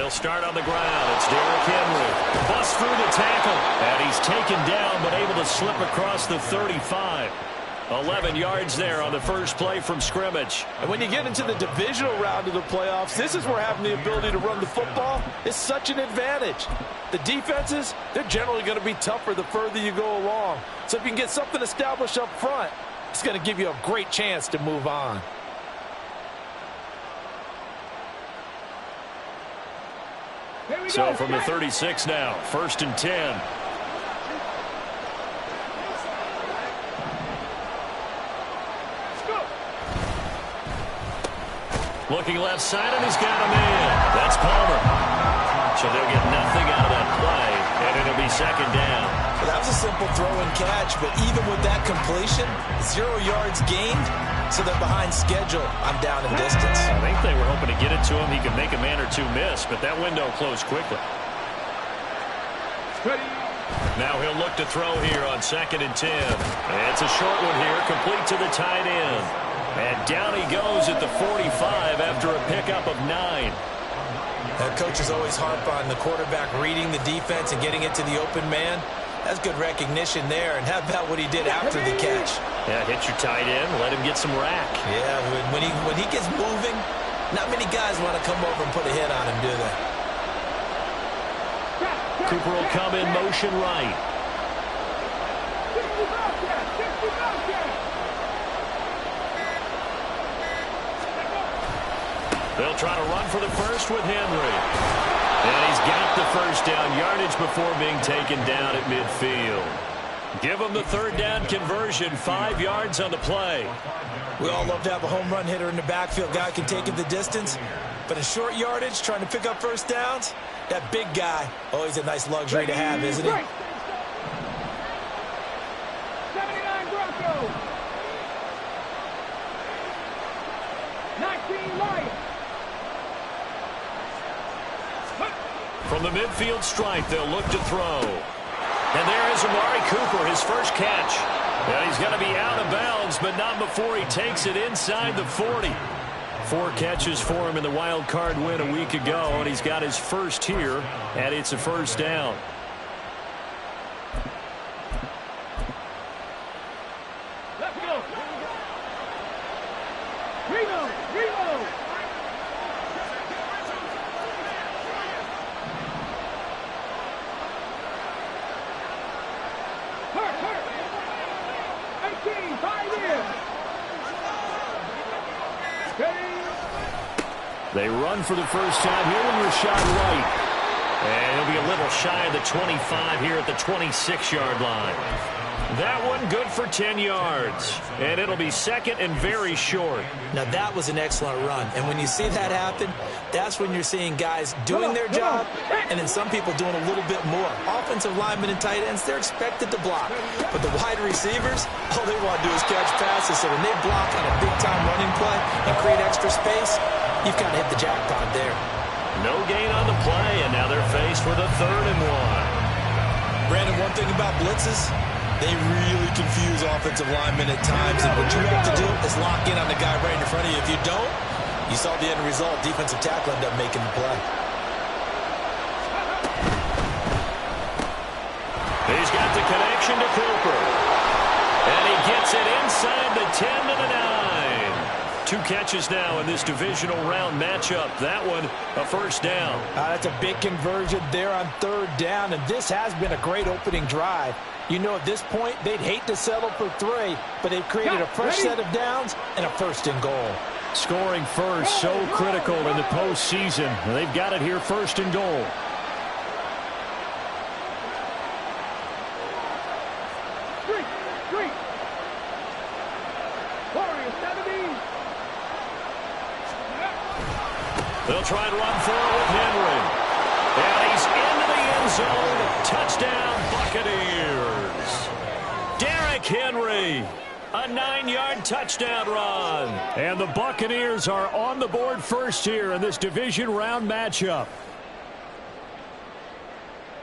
He'll start on the ground. It's Derrick Henry. Busts through the tackle. And he's taken down but able to slip across the 35. 11 yards there on the first play from scrimmage. And when you get into the divisional round of the playoffs, this is where having the ability to run the football is such an advantage. The defenses, they're generally going to be tougher the further you go along. So if you can get something established up front, it's going to give you a great chance to move on. So from the 36 now, 1st and 10. Looking left side, and he's got him in. That's Palmer. So they'll get nothing out of that play, and it'll be 2nd down. Well, that was a simple throw and catch, but even with that completion, 0 yards gained, so they're behind schedule. I'm down in distance. I think they were hoping to get it to him. He could make a man or two miss, but that window closed quickly. Now he'll look to throw here on 2nd and 10. It's a short one here, complete to the tight end. And down he goes at the 45 after a pickup of 9. Coaches always harp on the quarterback reading the defense and getting it to the open man. That's good recognition there. And how about what he did after the catch? Yeah, hit your tight end, let him get some rack. Yeah, when he gets moving, not many guys want to come over and put a hit on him, do they? Cooper will come in motion right. They'll try to run for the first with Henry. And he's got the first down yardage before being taken down at midfield. Give him the 3rd down conversion, 5 yards on the play. We all love to have a home run hitter in the backfield. Guy can take it the distance. But in short yardage, trying to pick up first downs, that big guy, always a nice luxury to have, isn't he? 79 Broncos. 19 Lions. From the midfield stripe, they'll look to throw. And there is Amari Cooper, his first catch. And he's going to be out of bounds, but not before he takes it inside the 40. 4 catches for him in the wild card win a week ago, and he's got his first here, and it's a 1st down. Let's go. Reno. Hurt. 18, 5 in. They run for the first time here with Rashad White. And he'll be a little shy of the 25 here at the 26-yard line. That one good for 10 yards. And it'll be 2nd and very short. Now, that was an excellent run. And when you see that happen, that's when you're seeing guys doing their job and then some people doing a little bit more. Offensive linemen and tight ends, they're expected to block. But the wide receivers, all they want to do is catch passes. So when they block on a big-time running play and create extra space, you've kind of hit the jackpot there. No gain on the play, and now they're faced with a 3rd and 1. Brandon, one thing about blitzes, they really confuse offensive linemen at times, and what you have to do is lock in on the guy right in front of you. If you don't, you saw the end result. Defensive tackle ended up making the play. He's got the connection to Cooper. And he gets it inside the 10 to the 9. 2 catches now in this divisional round matchup. That one, a 1st down. That's a big conversion there on 3rd down, and this has been a great opening drive. You know, at this point, they'd hate to settle for 3, but they've created a fresh set of downs and a 1st and goal. Scoring first, so critical in the postseason. They've got it here, 1st and goal. They'll try and run for it with Henry. And he's into the end zone. Touchdown, Buccaneers. Derrick Henry. A 9-yard touchdown run. And the Buccaneers are on the board first here in this division round matchup.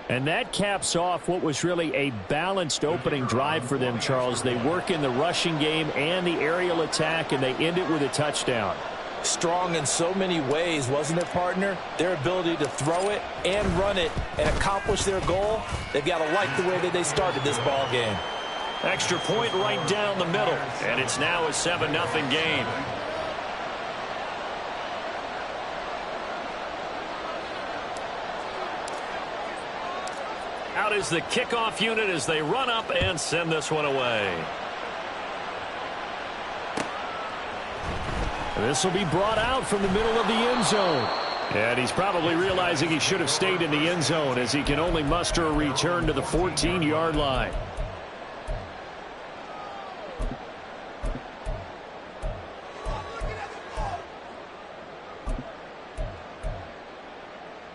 And that caps off what was really a balanced opening drive for them, Charles. They work in the rushing game and the aerial attack, and they end it with a touchdown. Strong in so many ways, wasn't it, partner? Their ability to throw it and run it and accomplish their goal, they've got to like the way that they started this ball game. Extra point right down the middle, and it's now a 7-0 game. Out is the kickoff unit as they run up and send this one away. This will be brought out from the middle of the end zone. And he's probably realizing he should have stayed in the end zone as he can only muster a return to the 14-yard line.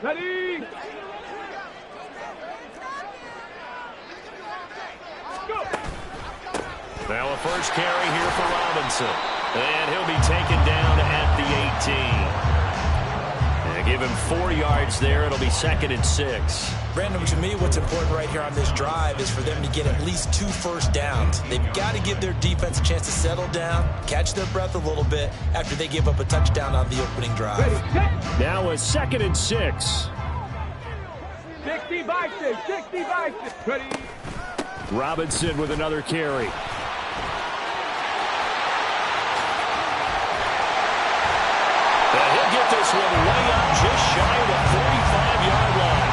Ready? Go. Now a first carry here for Robinson. And he'll be taken down at the 18. And give him 4 yards there. It'll be 2nd and 6. Brandon, to me, what's important right here on this drive is for them to get at least 2 first downs. They've got to give their defense a chance to settle down, catch their breath a little bit after they give up a touchdown on the opening drive. Now a 2nd and 6. 60 by 6, 60 by 6. Ready? Robinson with another carry. He'll get this one way up just shy of the 45-yard line.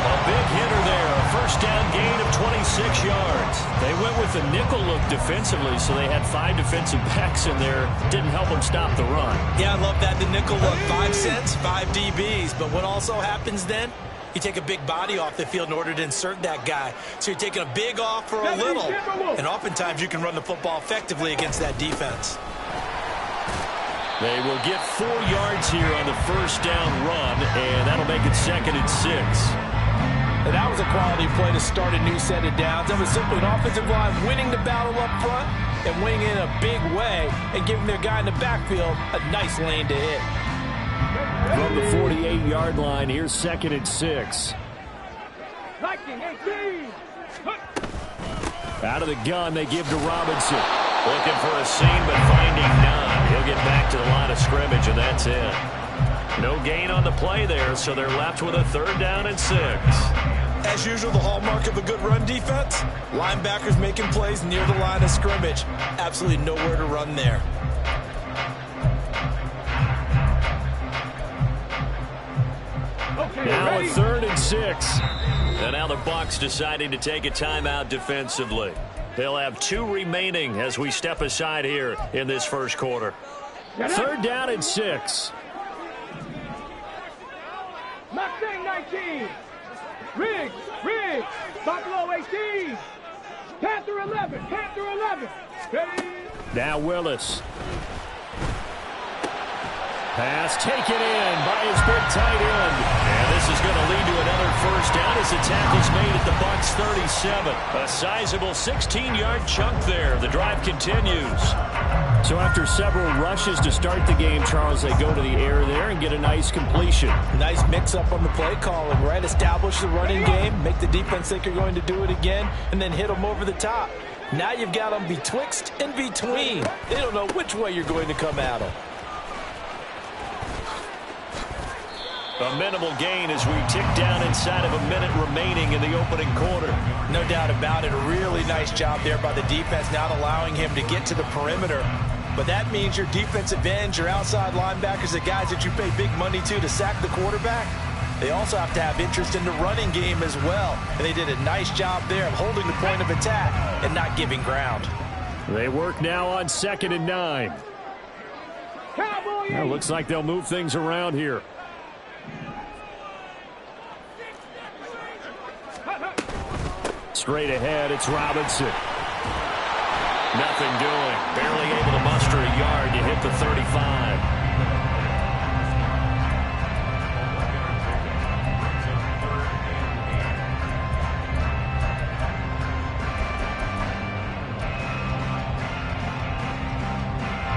A big hitter there. A first down gain of 26 yards. They went with the nickel look defensively, so they had 5 defensive backs in there. Didn't help them stop the run. Yeah, I love that. The nickel look, 5 cents, 5 DBs. But what also happens then? You take a big body off the field in order to insert that guy. So you're taking a big off for a little. And oftentimes you can run the football effectively against that defense. They will get 4 yards here on the first down run, and that'll make it 2nd and 6. And that was a quality play to start a new set of downs. That was simply an offensive line winning the battle up front and winning in a big way and giving their guy in the backfield a nice lane to hit. From the 48-yard line, here's 2nd and 6. 19, 18. Out of the gun, they give to Robinson. Looking for a seam, but finding none. He'll get back to the line of scrimmage, and that's it. No gain on the play there, so they're left with a 3rd down and 6. As usual, the hallmark of a good run defense, linebackers making plays near the line of scrimmage. Absolutely nowhere to run there. Okay, Now ready? a 3rd and 6. And now the Bucs deciding to take a timeout defensively. They'll have 2 remaining as we step aside here in this first quarter. 3rd down and 6. Mustang 19. Riggs, Riggs. Buffalo 18. Panther 11, Panther 11. Ready? Now Willis. Pass taken in by his big tight end. And this is going to lead to another first down as the tackle's made at the Bucs 37. A sizable 16-yard chunk there. The drive continues. So after several rushes to start the game, Charles, they go to the air there and get a nice completion. Nice mix-up on the play calling, right? Establish the running game, make the defense think you're going to do it again, and then hit them over the top. Now you've got them betwixt and between. They don't know which way you're going to come at them. A minimal gain as we tick down inside of a minute remaining in the opening quarter. No doubt about it. A really nice job there by the defense, not allowing him to get to the perimeter. But that means your defensive ends, your outside linebackers, the guys that you pay big money to sack the quarterback, they also have to have interest in the running game as well. And they did a nice job there of holding the point of attack and not giving ground. They work now on 2nd and 9. Cowboy. Well, looks like they'll move things around here. Straight ahead, it's Robinson. Nothing doing. Barely able to muster a yard to hit the 35.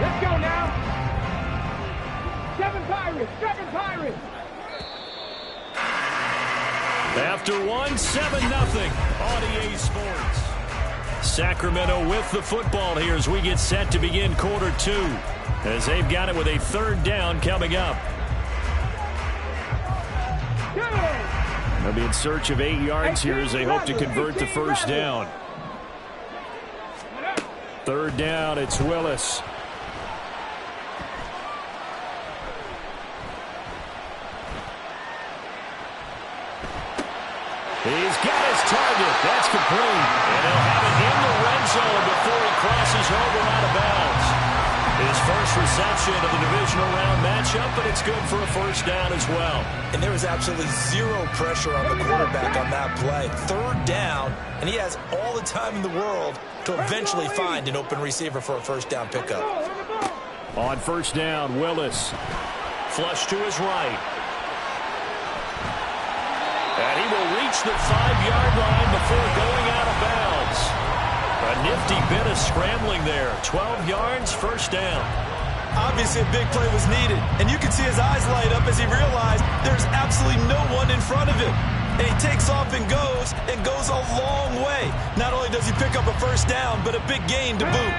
Let's go now. 7 Pirates, 7 Pirates. After 7-0 on EA Sports. Sacramento with the football here as we get set to begin quarter 2. as they've got it with a 3rd down coming up. They'll be in search of 8 yards here as they hope to convert the 1st down. 3rd down, it's Willis. He's got his target. That's complete. And he'll have it in the red zone before he crosses over out of bounds. His first reception of the divisional round matchup, but it's good for a 1st down as well. And there was absolutely zero pressure on the quarterback on that play. 3rd down, and he has all the time in the world to eventually find an open receiver for a 1st down pickup. On 1st down, Willis. Flush to his right. And he will reach the 5-yard line before going out of bounds. A nifty bit of scrambling there. 12 yards, 1st down. Obviously a big play was needed, and you can see his eyes light up as he realized there's absolutely no one in front of him. And he takes off and goes a long way. Not only does he pick up a 1st down, but a big gain to boot.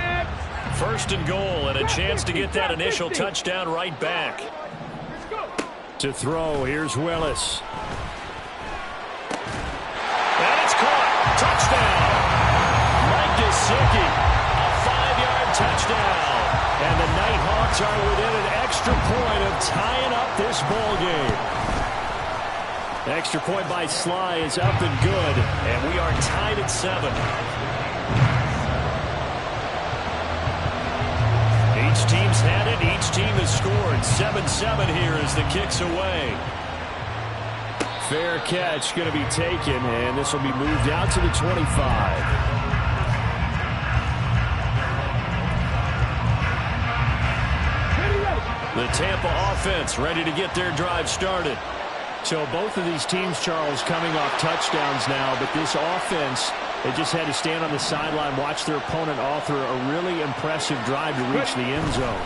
1st and goal, and a chance to get that initial touchdown right back. To throw, here's Willis. And it's caught. Touchdown. Mike Gesicki, a 5-yard touchdown. And the Nighthawks are within an extra point of tying up this ball game. Extra point by Sly is up and good, and we are tied at 7. Each team's had it. Each team has scored. 7-7 here as the kick's away. Fair catch going to be taken, and this will be moved out to the 25. The Tampa offense ready to get their drive started. So both of these teams, Charles, coming off touchdowns now, but this offense, they just had to stand on the sideline, watch their opponent author a really impressive drive to reach the end zone.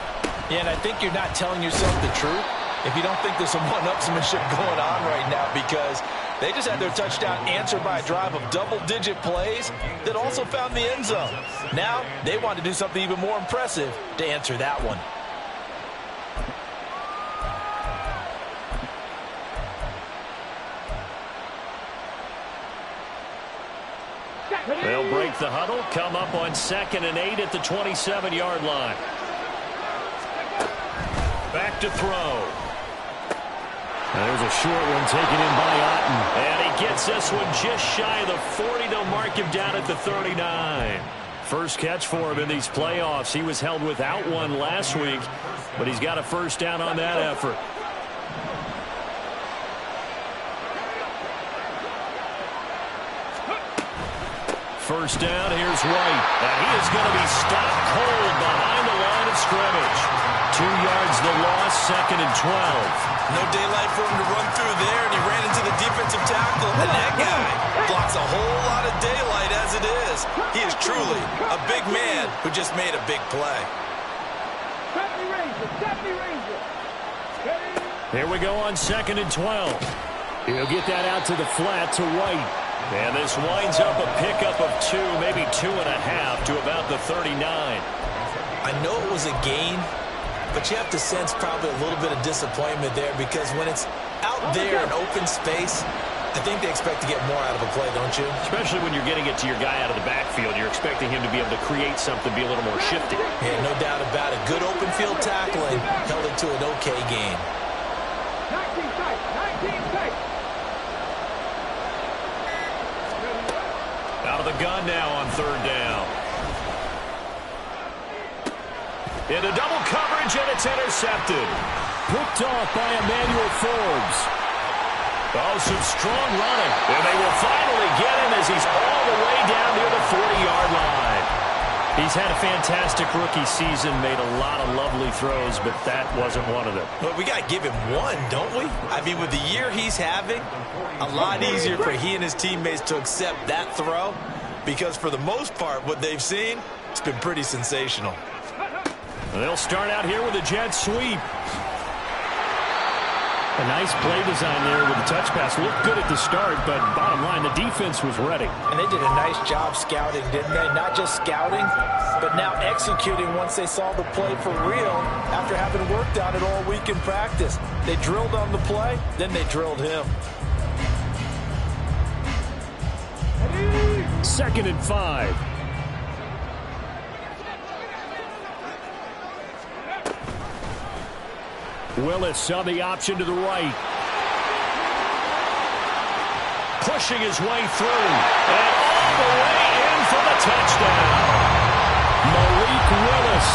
Yeah, and I think you're not telling yourself the truth if you don't think there's some one-upsmanship going on right now, because they just had their touchdown answered by a drive of double-digit plays that also found the end zone. Now they want to do something even more impressive to answer that one. They'll break the huddle, come up on 2nd and 8 at the 27-yard line. Back to throw. There's a short one taken in by Otten. And he gets this one just shy of the 40. They'll mark him down at the 39. First catch for him in these playoffs. He was held without one last week, but he's got a 1st down on that effort. First down, here's White. And he is going to be stopped cold behind the line of scrimmage. 2 yards the loss, 2nd and 12. No daylight for him to run through there, and he ran into the defensive tackle. And that guy blocks a whole lot of daylight as it is. He is truly a big man who just made a big play. Here we go on 2nd and 12. He'll get that out to the flat to White. And this winds up a pickup of 2, maybe 2.5 to about the 39. I know it was a gain, but you have to sense probably a little bit of disappointment there, because when it's out there in open space, I think they expect to get more out of a play, don't you? Especially when you're getting it to your guy out of the backfield. You're expecting him to be able to create something, be a little more shifty. Yeah, no doubt about it. Good open field tackling held it to an okay gain. 19 tight, 19 tight. Out of the gun now on 3rd down. Into double coverage, and it's intercepted. Picked off by Emmanuel Forbes. Oh, some strong running. And they will finally get him as he's all the way down near the 40-yard line. He's had a fantastic rookie season, made a lot of lovely throws, but that wasn't one of them. But we got to give him one, don't we? I mean, with the year he's having, a lot easier for he and his teammates to accept that throw, because for the most part, what they've seen, it's been pretty sensational. They'll start out here with a jet sweep. A nice play design there with the touch pass. Looked good at the start, but bottom line, the defense was ready. And they did a nice job scouting, didn't they? Not just scouting, but now executing once they saw the play for real after having worked on it all week in practice. They drilled on the play, then they drilled him. 2nd and 5. Willis on the option to the right. Pushing his way through. And all the way in for the touchdown. Malik Willis,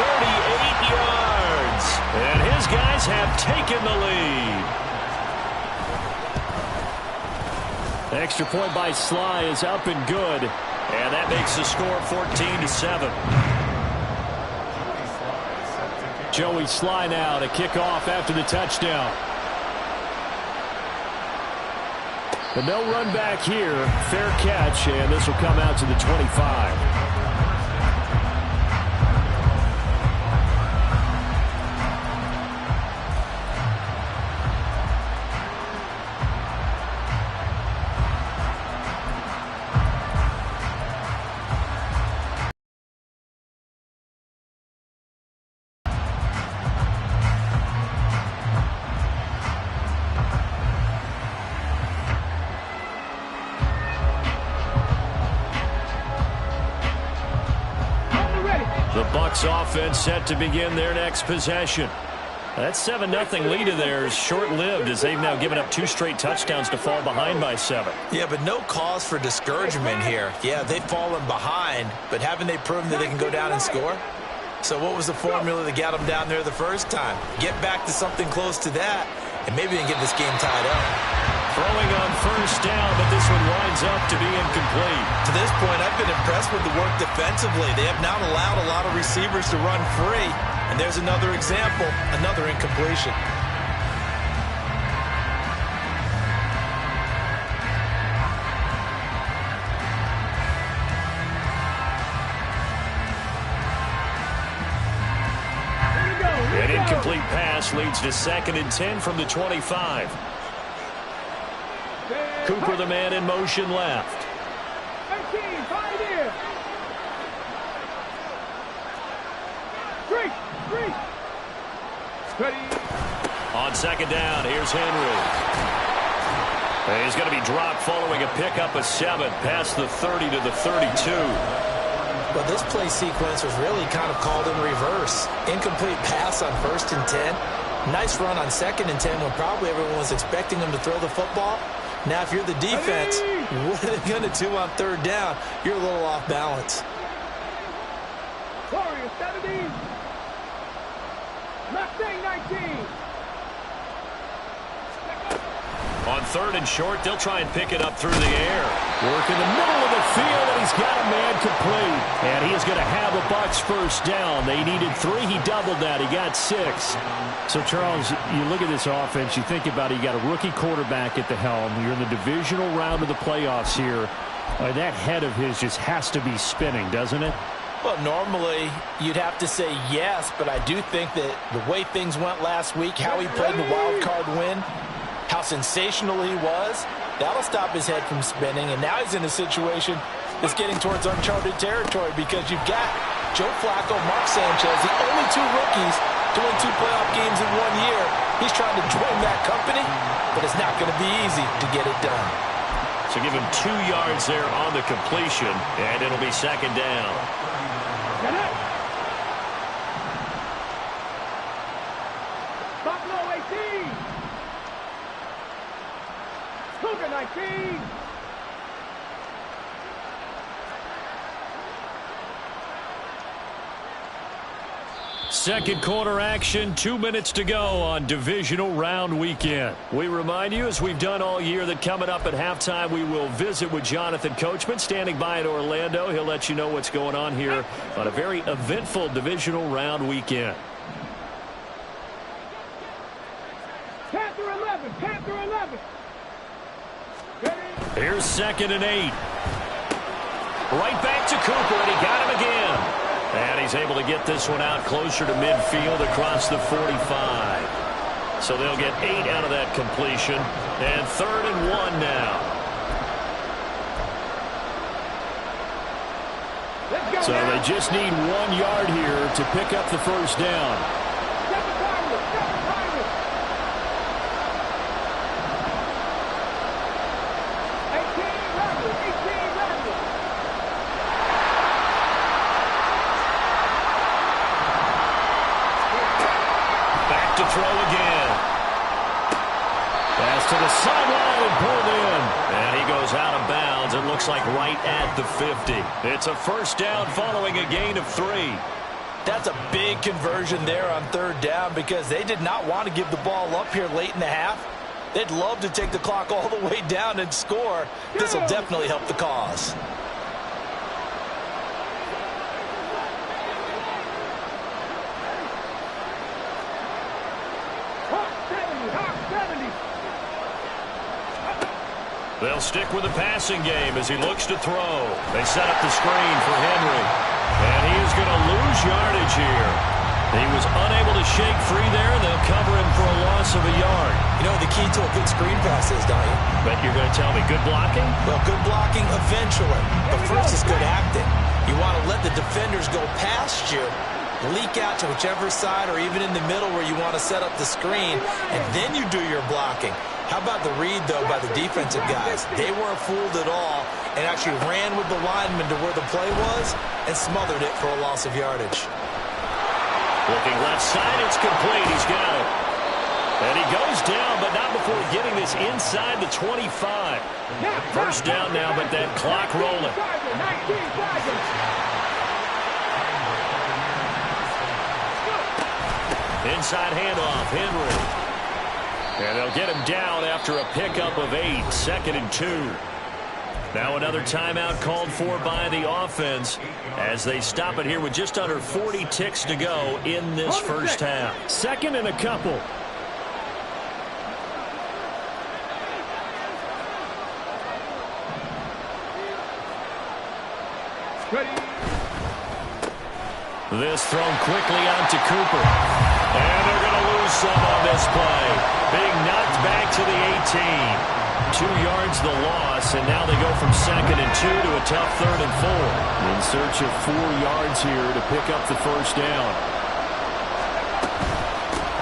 38 yards. And his guys have taken the lead. The extra point by Sly is up and good. And that makes the score 14-7. Joey Sly now to kick off after the touchdown. And they'll run back here. Fair catch, and this will come out to the 25. Offense set to begin their next possession. That 7-0 lead of theirs short-lived as they've now given up 2 straight touchdowns to fall behind by 7. Yeah, but no cause for discouragement here. Yeah, they've fallen behind, but haven't they proven that they can go down and score? So what was the formula that got them down there the first time? Get back to something close to that, and maybe they can get this game tied up. Throwing on first down, but this one winds up to be incomplete. To this point, I've been impressed with the work defensively. They have not allowed a lot of receivers to run free. And there's another example, another incompletion. An incomplete pass leads to 2nd and 10 from the 25. Cooper, the man in motion left. 19, 5 here. 3. Ready. On 2nd down, here's Henry. And he's going to be dropped following a pickup of 7 past the 30 to the 32. Well, this play sequence was really kind of called in reverse. Incomplete pass on 1st and 10. Nice run on 2nd and 10 when probably everyone was expecting him to throw the football. Now, if you're the defense, what are they going to do on 3rd down? You're a little off balance. Warriors 70. Mustang 19. On 3rd and short, they'll try and pick it up through the air. Work in the middle of the field, and he's got a man complete. And he is going to have a Bucs first down. They needed 3. He doubled that. He got 6. So, Charles, you look at this offense, you think about it, you got a rookie quarterback at the helm. You're in the divisional round of the playoffs here. That head of his just has to be spinning, doesn't it? Well, normally you'd have to say yes, but I do think that the way things went last week, how he played in the wild card win, how sensational he was, that'll stop his head from spinning. And now he's in a situation that's getting towards uncharted territory because you've got Joe Flacco, Mark Sanchez, the only 2 rookies to win 2 playoff games in 1 year. He's trying to join that company, but it's not going to be easy to get it done. So give him 2 yards there on the completion, and it'll be 2nd down. Get it. Buffalo 18. Cougar 19. Second quarter action, 2 minutes to go on divisional round weekend. We remind you, as we've done all year, that coming up at halftime, we will visit with Jonathan Coachman, standing by in Orlando. He'll let you know what's going on here on a very eventful divisional round weekend. Panther 11. Panther 11. Here's 2nd and 8. Right back to Cooper, and he got him again. And he's able to get this one out closer to midfield across the 45. So they'll get 8 out of that completion. And 3rd and 1 now. So they just need 1 yard here to pick up the first down. Back to throw again. Pass to the sideline and pulled in. And he goes out of bounds. It looks like right at the 50. It's a first down following a gain of 3. That's a big conversion there on 3rd down because they did not want to give the ball up here late in the half. They'd love to take the clock all the way down and score. This will definitely help the cause. They'll stick with the passing game as he looks to throw. They set up the screen for Henry. And he is going to lose yardage here. He was unable to shake free there. They'll cover him for a loss of a yard. You know what the key to a good screen pass is, don't you? But you're going to tell me good blocking? Well, good blocking eventually. But first is good acting. You want to let the defenders go past you, leak out to whichever side or even in the middle where you want to set up the screen, and then you do your blocking. How about the read, though, by the defensive guys? They weren't fooled at all and actually ran with the lineman to where the play was and smothered it for a loss of yardage. Looking left side, it's complete. He's got it. And he goes down, but not before getting this inside the 25. First down now, but that clock rolling. Inside handoff, Henry. And they'll get him down after a pickup of 8, 2nd and 2. Now another timeout called for by the offense as they stop it here with just under 40 ticks to go in this first half. 2nd and a couple. This thrown quickly out to Cooper. And they're going to lose some on this play. Being knocked back to the 18. 2 yards the loss, and now they go from 2nd and 2 to a tough 3rd and 4. In search of 4 yards here to pick up the first down.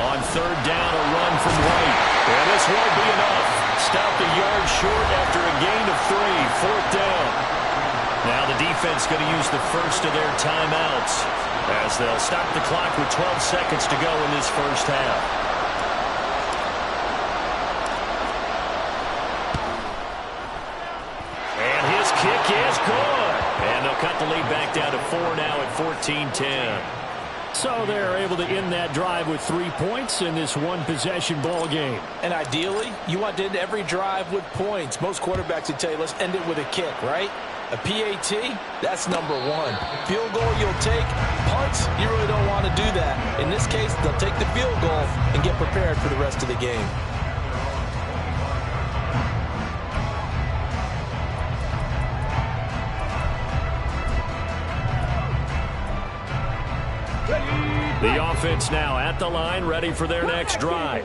On 3rd down, a run from White. And this won't be enough. Stopped a yard short after a gain of 3. 4th down. Now the defense going to use the first of their timeouts as they'll stop the clock with 12 seconds to go in this first half. Kick is good. And they'll cut the lead back down to 4 now at 14-10. So they're able to end that drive with 3 points in this one-possession ball game. And ideally, you want to end every drive with points. Most quarterbacks would tell you, let's end it with a kick, right? A PAT, that's number 1. Field goal you'll take. Punts, you really don't want to do that. In this case, they'll take the field goal and get prepared for the rest of the game. The offense now at the line, ready for their next drive.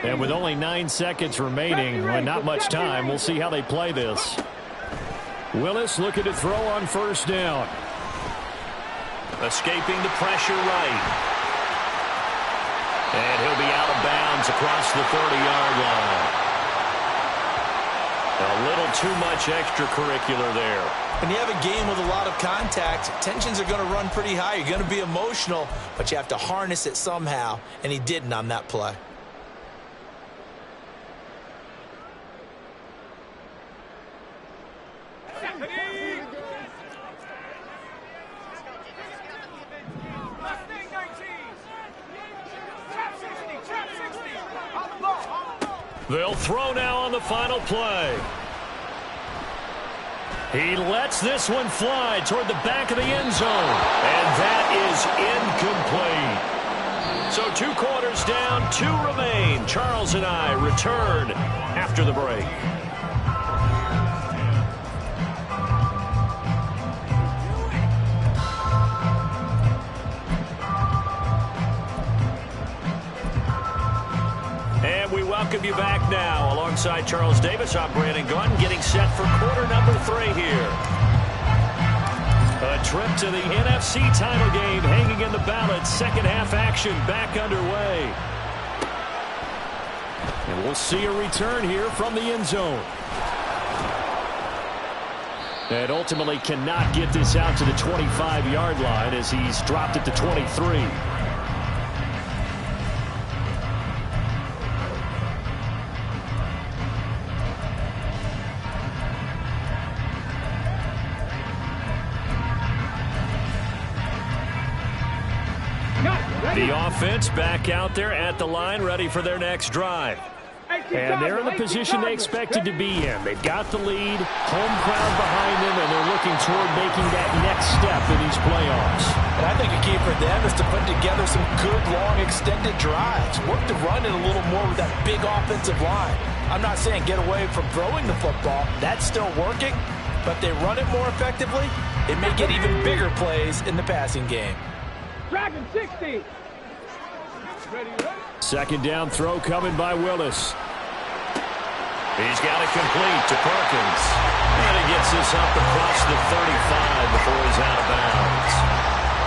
And with only 9 seconds remaining, and not much time, we'll see how they play this. Willis looking to throw on first down. Escaping the pressure right. And he'll be out of bounds across the 30-yard line. A little too much extracurricular there. When you have a game with a lot of contact, tensions are going to run pretty high. You're going to be emotional, but you have to harness it somehow, and he didn't on that play. They'll throw now on the final play. He lets this one fly toward the back of the end zone. And that is incomplete. So 2 quarters down, 2 remain. Charles and I return after the break. welcome you back now. Alongside Charles Davis, I'm Brandon Gunn, getting set for quarter number 3 here. A trip to the NFC title game hanging in the balance. Second half action back underway. And we'll see a return here from the end zone. And ultimately cannot get this out to the 25-yard line as he's dropped it to 23. The offense back out there at the line, ready for their next drive. And they're in the position they expected to be in. They've got the lead, home crowd behind them, and they're looking toward making that next step in these playoffs. And I think a key for them is to put together some good, long, extended drives. Work the run in a little more with that big offensive line. I'm not saying get away from throwing the football. That's still working. But they run it more effectively, it may get even bigger plays in the passing game. Dragon 60. Second down throw coming by Willis. He's got it complete to Perkins. And he gets this up across the 35 before he's out of bounds.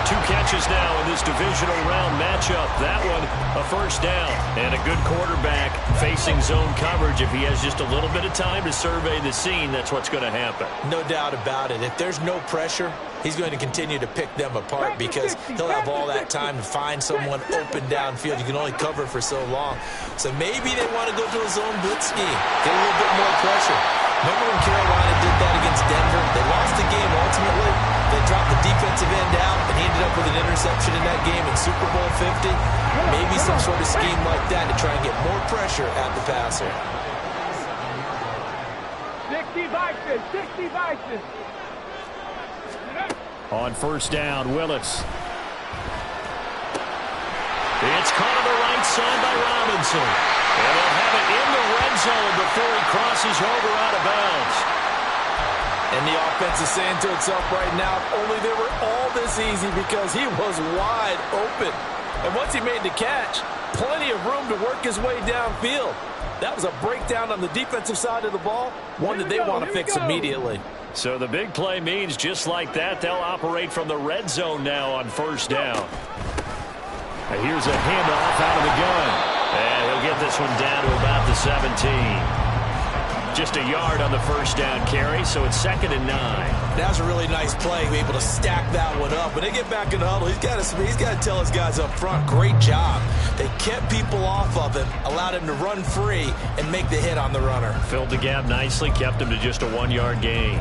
2 catches now in this divisional round matchup. That one, a first down. And a good quarterback facing zone coverage. If he has just a little bit of time to survey the scene, that's what's going to happen. No doubt about it. If there's no pressure, he's going to continue to pick them apart because he'll have all that time to find someone open downfield. You can only cover for so long. So maybe they want to go to a zone blitz scheme, get a little bit more pressure. Remember when Carolina did that against Denver? They lost the game ultimately. They dropped the defensive end out, and he ended up with an interception in that game in Super Bowl 50. Maybe some sort of scheme like that to try and get more pressure at the passer. 60 Vikings, 60 Vikings. On first down, Willis. It's caught on the right side by Robinson. And they'll have it in the red zone before he crosses over out of bounds. And the offense is saying to itself right now, if only they were all this easy, because he was wide open. And once he made the catch, plenty of room to work his way downfield. That was a breakdown on the defensive side of the ball, one that they want to fix immediately. So the big play means just like that, they'll operate from the red zone now on first down. And here's a handoff out of the gun. And he'll get this one down to about the 17. Just a yard on the first down carry, so it's 2nd and 9. That was a really nice play, able to stack that one up. When they get back in the huddle, he's got to tell his guys up front, great job. They kept people off of him, allowed him to run free and make the hit on the runner. Filled the gap nicely, kept him to just a 1-yard gain.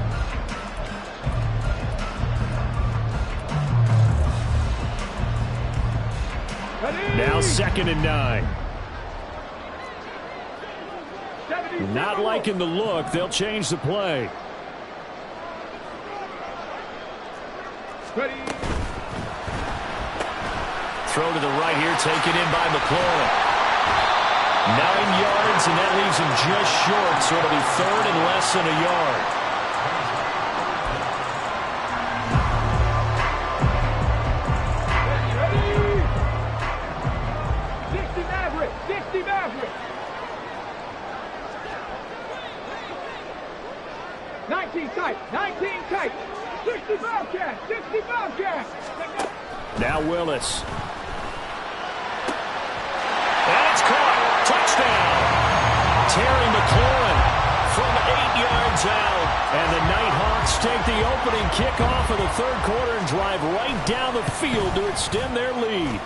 Now 2nd and 9. Not liking the look. They'll change the play. Ready. Throw to the right here, taken in by McLaurin. 9 yards, and that leaves him just short, so it'll be 3rd and less than a yard. Now Willis. And it's caught. Touchdown. Terry McLaurin from 8 yards out. And the Nighthawks take the opening kickoff of the 3rd quarter and drive right down the field to extend their lead.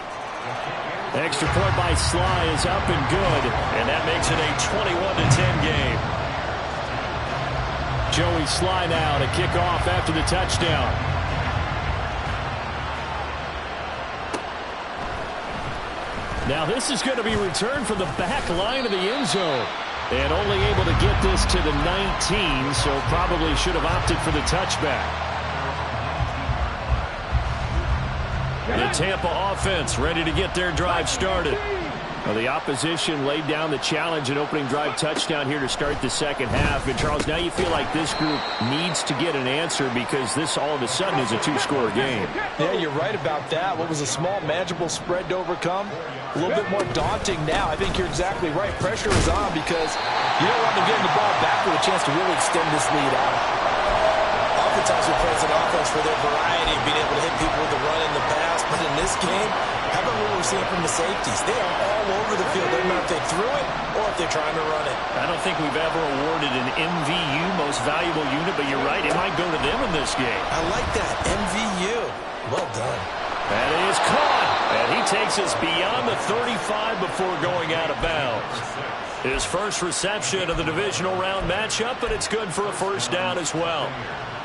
Extra point by Sly is up and good. And that makes it a 21-10 game. Joey Sly now to kick off after the touchdown. Now this is going to be returned from the back line of the end zone. And only able to get this to the 19, so probably should have opted for the touchback. The Tampa offense ready to get their drive started. Well, the opposition laid down the challenge, an opening drive touchdown here to start the second half. And, Charles, now you feel like this group needs to get an answer because this all of a sudden is a two-score game. Yeah, you're right about that. What was a small, manageable spread to overcome? A little bit more daunting now. I think you're exactly right. Pressure is on because you don't want them getting the ball back with a chance to really extend this lead out. Oftentimes we praise an offense for their variety of being able to hit people with the run and the pass. But in this game, how about what we're seeing from the safeties? They are all over the field. Doesn't matter if they threw it or if they're trying to run it. I don't think we've ever awarded an MVU, most valuable unit, but you're right, it might go to them in this game. I like that, MVU. Well done. That is caught, and he takes us beyond the 35 before going out of bounds. His first reception of the divisional round matchup, but it's good for a first down as well.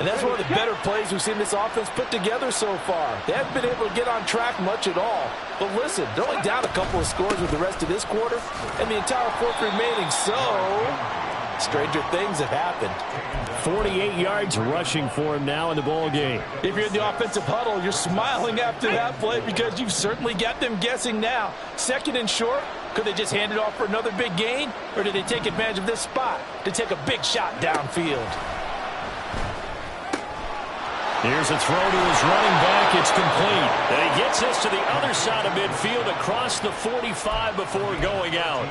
And that's one of the better plays we've seen this offense put together so far. They haven't been able to get on track much at all. But listen, they're only down a couple of scores with the rest of this quarter and the entire fourth remaining. So, stranger things have happened. 48 yards rushing for him now in the ball game. If you're in the offensive huddle, you're smiling after that play because you've certainly got them guessing now. Second and short, could they just hand it off for another big gain? Or did they take advantage of this spot to take a big shot downfield? Here's a throw to his running back. It's complete. And he gets us to the other side of midfield across the 45 before going out.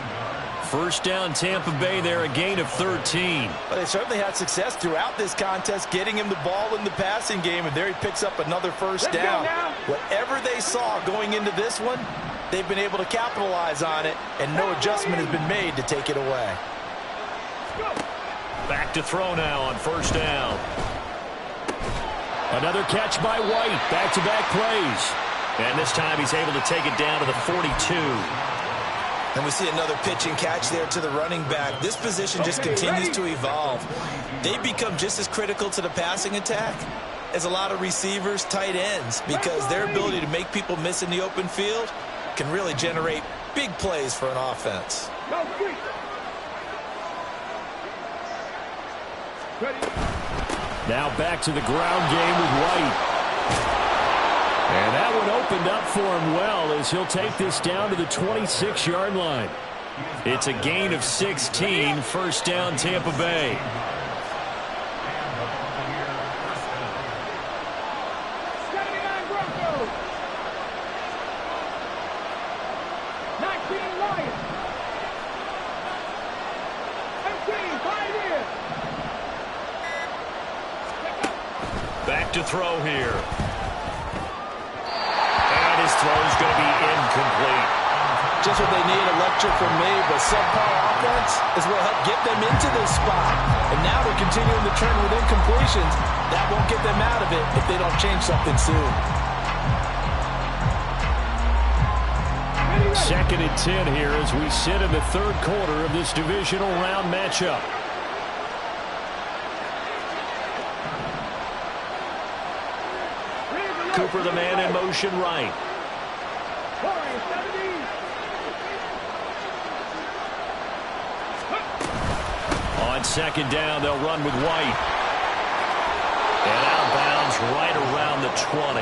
First down, Tampa Bay there, a gain of 13. Well, they certainly had success throughout this contest getting him the ball in the passing game, and there he picks up another first down. Whatever they saw going into this one, they've been able to capitalize on it, and no adjustment has been made to take it away. Back to throw now on first down. Another catch by White. Back-to-back plays. And this time he's able to take it down to the 42. And we see another pitch and catch there to the running back. This position just continues to evolve. They become just as critical to the passing attack as a lot of receivers, tight ends, because their ability to make people miss in the open field can really generate big plays for an offense. Now back to the ground game with White. And that one opened up for him well as he'll take this down to the 26-yard line. It's a gain of 16, first down Tampa Bay. Back to throw here. And his throw is going to be incomplete. Just what they need, a lecture from me, but subpar offense is what helped get them into this spot. And now they're continuing the trend with incompletions. That won't get them out of it if they don't change something soon. Second and 10 here as we sit in the third quarter of this divisional round matchup. Cooper, the man in motion right. On second down, they'll run with White. And out of bounds right around the 20.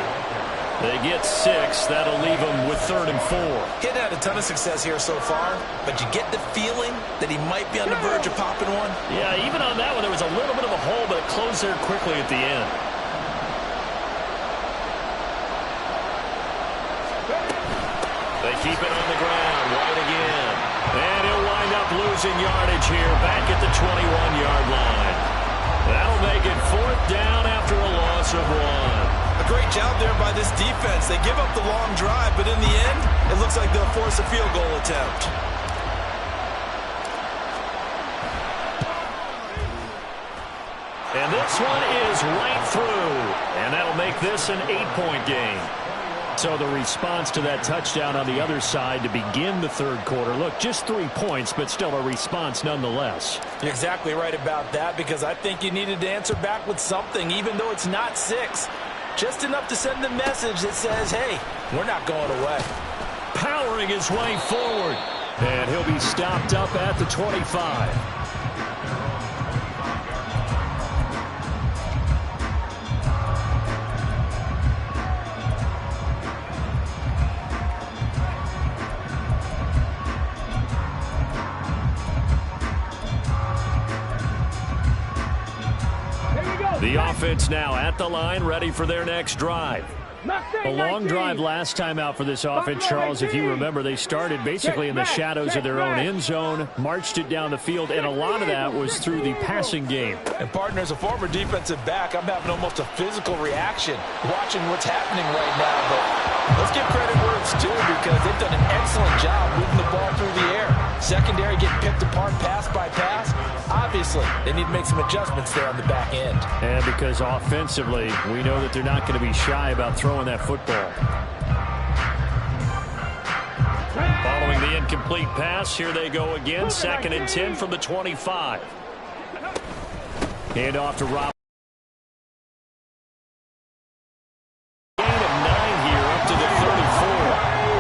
They get 6. That'll leave them with 3rd and 4. He hadn't had a ton of success here so far, but you get the feeling that he might be on the verge of popping one. Yeah, even on that one, there was a little bit of a hole, but it closed there quickly at the end. They keep it on the ground. White again. And he'll wind up losing yardage here back at the 21-yard line. That'll make it 4th down after a loss of 1. A great job there by this defense. They give up the long drive, but in the end, it looks like they'll force a field goal attempt. And this one is right through. And that'll make this an 8-point game. So the response to that touchdown on the other side to begin the third quarter. Look, just 3 points, but still a response nonetheless. You're exactly right about that because I think you needed to answer back with something, even though it's not 6. Just enough to send the message that says, hey, we're not going away. Powering his way forward. And he'll be stopped up at the 25. The offense now at the line, ready for their next drive. A long drive last time out for this offense, Charles. If you remember, they started basically in the shadows of their own end zone, marched it down the field, and a lot of that was through the passing game. And, partner, as a former defensive back, I'm having almost a physical reaction watching what's happening right now. But let's give credit where it's due, because they've done an excellent job moving the ball through the air. Secondary getting picked apart pass by pass. Obviously, they need to make some adjustments there on the back end. And because offensively, we know that they're not going to be shy about throwing that football. Following the incomplete pass, here they go again. 2nd and 10 from the 25. Hand off to Rob. Gain of 9 here up to the 34.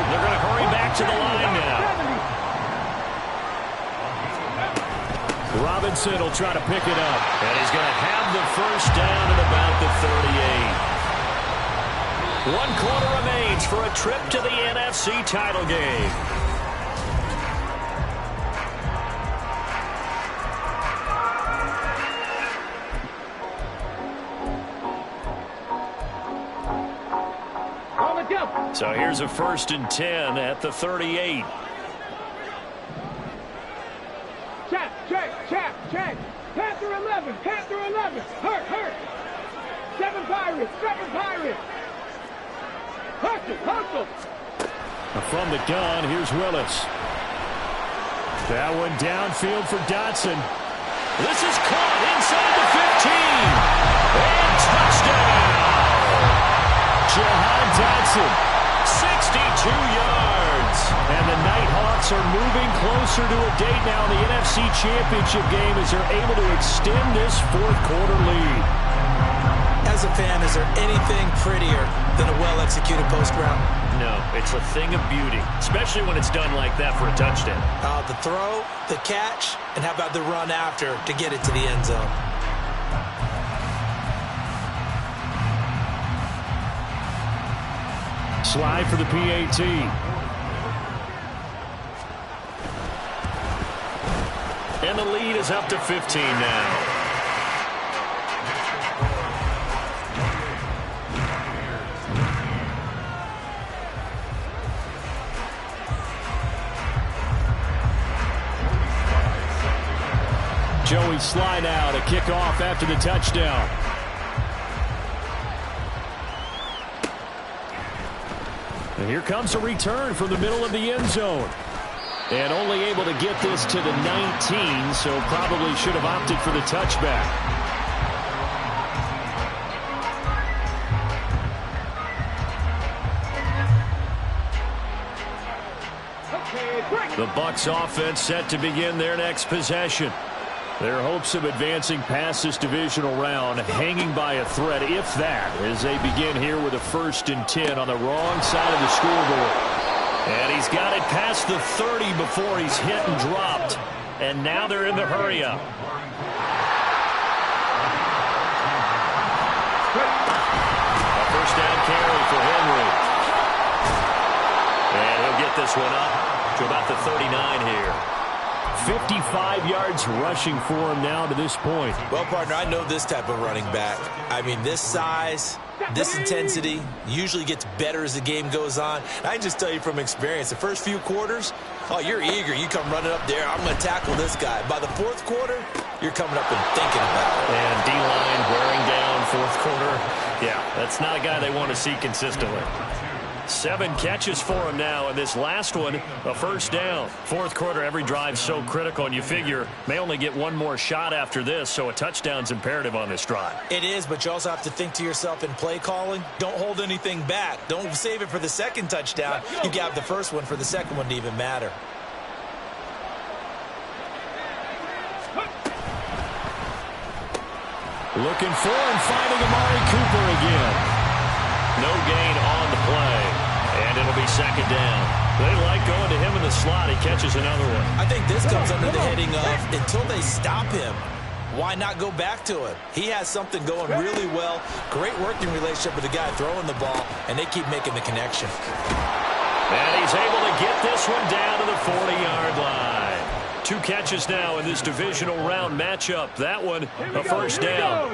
They're going to hurry back to the line now. Robinson will try to pick it up. And he's going to have the first down at about the 38. 1 quarter remains for a trip to the NFC title game. So here's a 1st and 10 at the 38. Check. Panther 11. Hurt. 7 Pirates. Hustle. From the gun, here's Willis. That one downfield for Dotson. This is caught inside the 15. And touchdown! Jahan Dotson, 62 yards. And the Nighthawks are moving closer to a date now in the NFC Championship game as they're able to extend this 4th quarter lead. As a fan, is there anything prettier than a well-executed post route? No, it's a thing of beauty, especially when it's done like that for a touchdown. The throw, the catch, and how about the run after to get it to the end zone? Slide for the PAT. And the lead is up to 15 now. Joey Slye now to kick off after the touchdown. And here comes a return from the middle of the end zone. And only able to get this to the 19, so probably should have opted for the touchback. The Bucs offense set to begin their next possession. Their hopes of advancing past this divisional round hanging by a thread, if that, as they begin here with a 1st and 10 on the wrong side of the scoreboard. And he's got it past the 30 before he's hit and dropped. And now they're in the hurry-up. A 1st down carry for Henry. And he'll get this one up to about the 39 here. 55 yards rushing for him now to this point. Well, partner, I know this type of running back. I mean, this size, this intensity usually gets better as the game goes on. I can just tell you from experience, the first few quarters, oh, you're eager. You come running up there, I'm going to tackle this guy. By the 4th quarter, you're coming up and thinking about it. And D-line wearing down 4th quarter. Yeah, that's not a guy they want to see consistently. 7 catches for him now, and this last one, a 1st down. 4th quarter, every drive so critical, and you figure may only get one more shot after this, so a touchdown's imperative on this drive. It is, but you also have to think to yourself in play calling, don't hold anything back. Don't save it for the 2nd touchdown. You got the 1st one for the 2nd one to even matter. Looking for and finding Amari Cooper again. No gain on the play, and it'll be 2nd down. They like going to him in the slot. He catches another one. I think this comes under the heading of until they stop him, why not go back to him? He has something going really well. Great working relationship with the guy throwing the ball, and they keep making the connection. And he's able to get this one down to the 40-yard line. 2 catches now in this divisional round matchup. That one, a 1st down.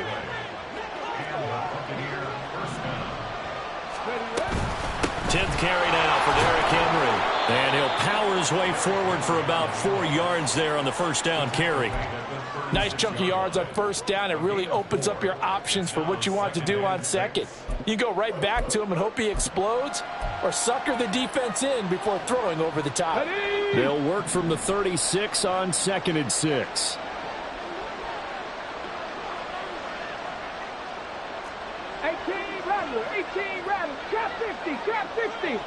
10th carry now for Derrick Henry. And he'll power his way forward for about 4 yards there on the first down carry. Nice chunk of yards on first down. It really opens up your options for what you want to do on second. You go right back to him and hope he explodes, or sucker the defense in before throwing over the top. They'll work from the 36 on 2nd and 6. Trap 50, trap 50.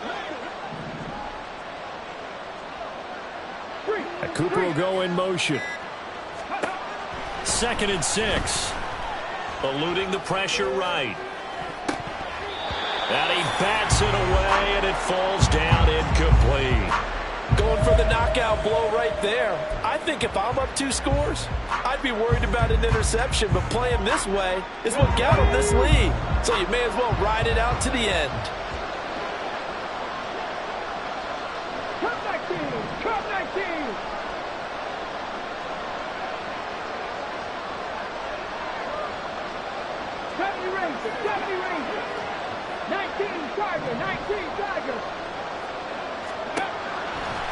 Cooper will go in motion. 2nd and 6. Eluding the pressure right. And he bats it away, and it falls down incomplete. Going for the knockout blow right there. I think if I'm up 2 scores, I'd be worried about an interception, but playing this way is what got him this lead. So you may as well ride it out to the end. Cup 19. Seventy Rangers. 19 Tiger.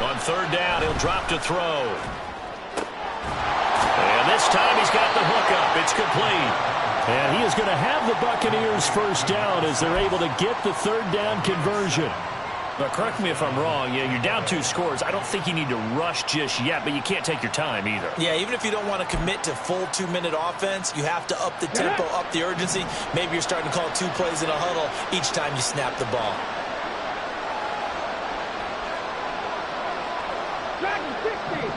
On 3rd down, he'll drop to throw. And this time he's got the hook up. It's complete. And he is going to have the Buccaneers first down as they're able to get the 3rd down conversion. But correct me if I'm wrong. Yeah, you're down 2 scores. I don't think you need to rush just yet, but you can't take your time either. Yeah, even if you don't want to commit to full 2-minute offense, you have to up the tempo, up the urgency. Maybe you're starting to call 2 plays in a huddle each time you snap the ball. Dragon 60.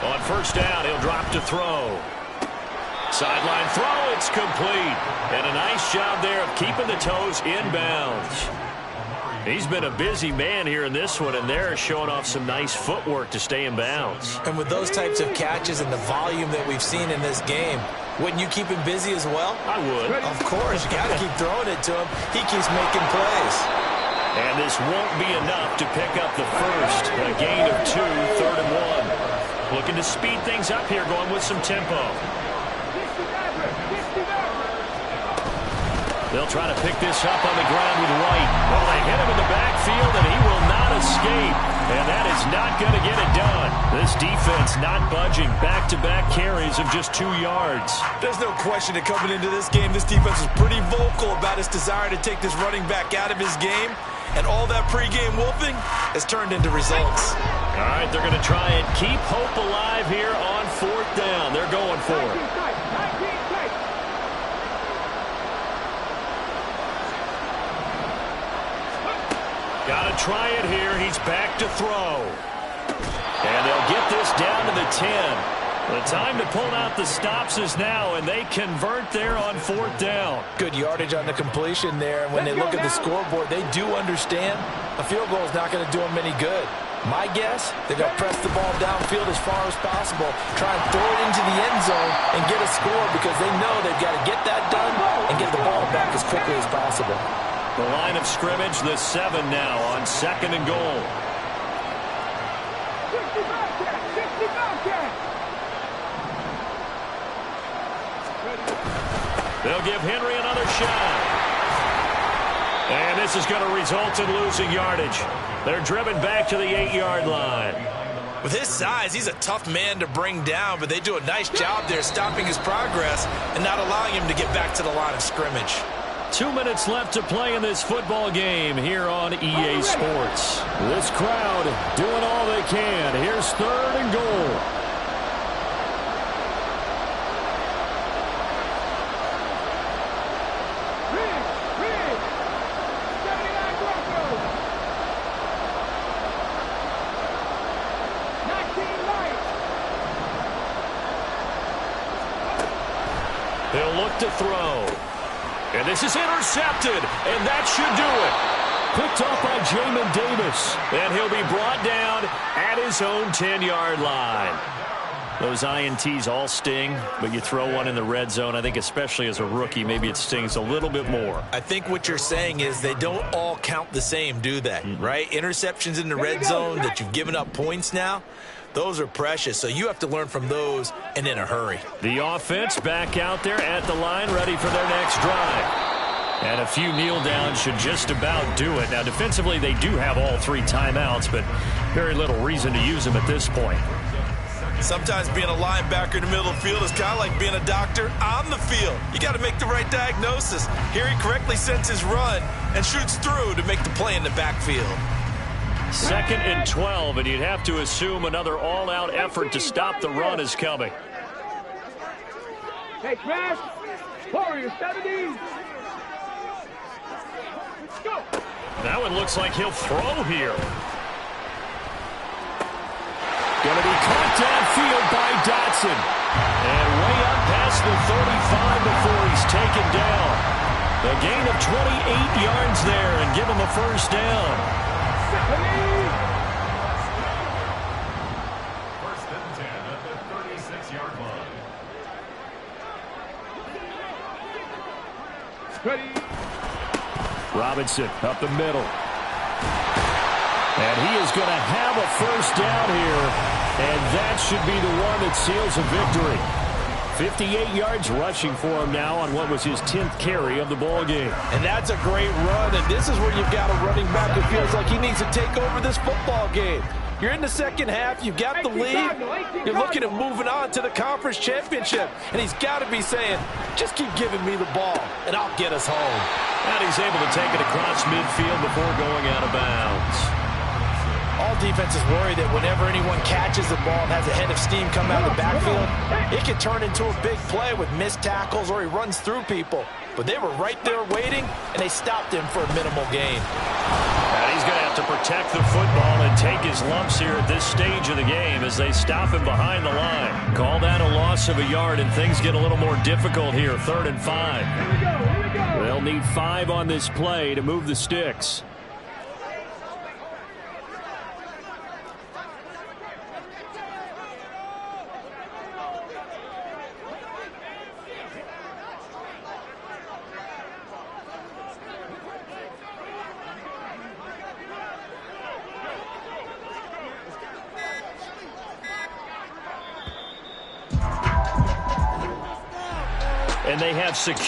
On 1st down, he'll drop to throw. Sideline throw, it's complete. And a nice job there of keeping the toes inbounds. He's been a busy man here in this one, and they're showing off some nice footwork to stay in bounds. And with those types of catches and the volume that we've seen in this game, wouldn't you keep him busy as well? I would. Of course, you got to keep throwing it to him. He keeps making plays. And this won't be enough to pick up the first. A gain of 2, 3rd and 1. Looking to speed things up here, going with some tempo. They'll try to pick this up on the ground with White. Well, they hit him in the backfield, and he will not escape. And that is not going to get it done. This defense not budging. Back-to-back carries of just 2 yards. There's no question that coming into this game, this defense was pretty vocal about its desire to take this running back out of his game. And all that pregame wolfing has turned into results. All right, they're going to try and keep hope alive here on 4th down. They're going for it. Got to try it here. He's back to throw. And they'll get this down to the 10. The time to pull out the stops is now, and they convert there on 4th down. Good yardage on the completion there. When they look at the scoreboard, they do understand a field goal is not going to do them any good. My guess, they're going to press the ball downfield as far as possible, try and throw it into the end zone and get a score because they know they've got to get that done and get the ball back as quickly as possible. The line of scrimmage, the 7 now on 2nd and goal. 65. They'll give Henry another shot. And this is going to result in losing yardage. They're driven back to the 8-yard line. With his size, he's a tough man to bring down, but they do a nice job there stopping his progress and not allowing him to get back to the line of scrimmage. 2 minutes left to play in this football game here on EA Sports. This crowd doing all they can. Here's 3rd and goal. He'll look to throw. And this is intercepted, and that should do it. Picked up by Jamin Davis. And he'll be brought down at his own 10-yard line. Those INTs all sting, but you throw one in the red zone, I think especially as a rookie, maybe it stings a little bit more. I think what you're saying is they don't all count the same, do they? Right? Interceptions in the red zone that you've given up points now. Those are precious, so you have to learn from those and in a hurry. The offense back out there at the line, ready for their next drive. And a few kneel downs should just about do it. Now, defensively, they do have all 3 timeouts, but very little reason to use them at this point. Sometimes being a linebacker in the middle of the field is kind of like being a doctor on the field. You got to make the right diagnosis. Here he correctly sends his run and shoots through to make the play in the backfield. 2nd and 12, and you'd have to assume another all-out effort to stop the run is coming. Hey, Smash! Warrior 70! Go! That one looks like he'll throw here. Going to be caught downfield by Dotson. And way up past the 35 before he's taken down. A gain of 28 yards there and give him a first down. First and 10 at the 36-yard line. Ready. Robinson up the middle. And he is going to have a first down here. And that should be the one that seals a victory. 58 yards rushing for him now on what was his 10th carry of the ball game. And that's a great run, and this is where you've got a running back who feels like he needs to take over this football game. You're in the second half, you've got the lead, you're looking at moving on to the conference championship, and he's got to be saying, just keep giving me the ball, and I'll get us home. And he's able to take it across midfield before going out of bounds. All defenses worry that whenever anyone catches the ball and has a head of steam come out of the backfield, it can turn into a big play with missed tackles or he runs through people. But they were right there waiting, and they stopped him for a minimal gain. And he's going to have to protect the football and take his lumps here at this stage of the game as they stop him behind the line. Call that a loss of a yard, and things get a little more difficult here, 3rd and 5. They'll need 5 on this play to move the sticks. And they have secure